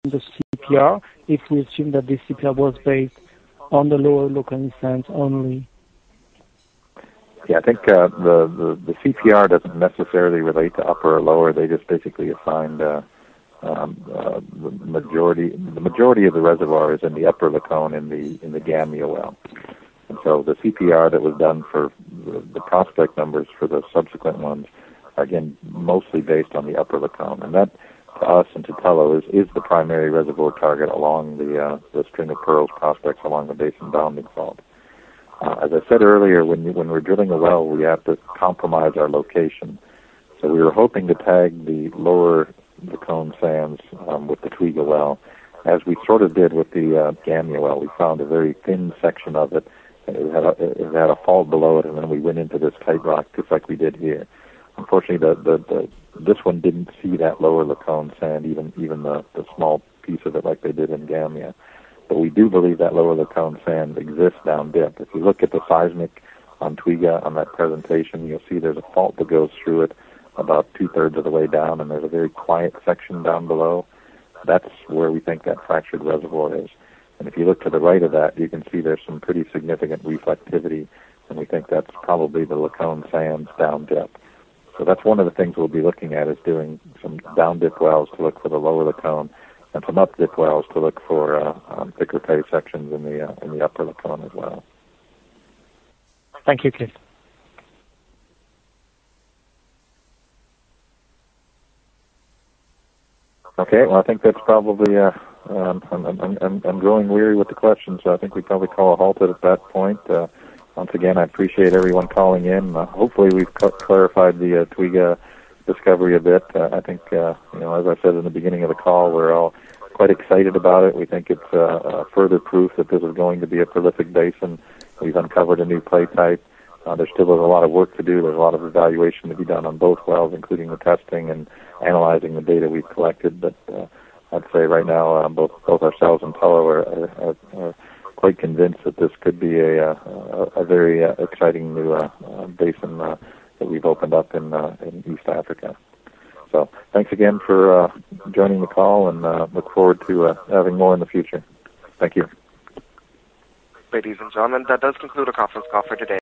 the CPR if we assume that this CPR was based on the lower local sands only? Yeah, I think the CPR doesn't necessarily relate to upper or lower. They just basically assigned the majority of the reservoir is in the upper Lacone in the Gamia well. And so the CPR that was done for the prospect numbers for the subsequent ones are, again, mostly based on the upper Lacone. And that, to us and to Tello, is the primary reservoir target along the string of pearls prospects along the basin bounding fault. As I said earlier, when we're drilling a well, we have to compromise our location. So we were hoping to tag the lower Lacone sands with the Twiga well, as we sort of did with the Gamia well. We found a very thin section of it. It had a fault below it, and then we went into this tight rock just like we did here. Unfortunately, this one didn't see that lower Lacone sand, even the small piece of it like they did in Gamia. But we do believe that lower Lacone sand exists down dip. If you look at the seismic on Twiga on that presentation, you'll see there's a fault that goes through it about 2/3 of the way down, and there's a very quiet section down below. That's where we think that fractured reservoir is. And if you look to the right of that, you can see there's some pretty significant reflectivity, and we think that's probably the Lacone sands down dip. So that's one of the things we'll be looking at, is doing some down dip wells to look for the lower Lacone, and some up dip wells to look for thicker pay sections in the upper Lacone as well. Thank you, Cliff. Okay, well, I think that's probably. I'm growing weary with the questions, so I think we probably call a halt at that point. Once again, I appreciate everyone calling in. Hopefully, we've clarified the Twiga discovery a bit. I think, as I said in the beginning of the call, we're all quite excited about it. We think it's further proof that this is going to be a prolific basin. We've uncovered a new play type. There still is a lot of work to do. There's a lot of evaluation to be done on both wells, including the testing and analyzing the data we've collected. But I'd say right now, both ourselves and Tello are quite convinced that this could be a very exciting new basin that we've opened up in East Africa. So thanks again for joining the call, and look forward to having more in the future. Thank you. Ladies and gentlemen, that does conclude our conference call for today.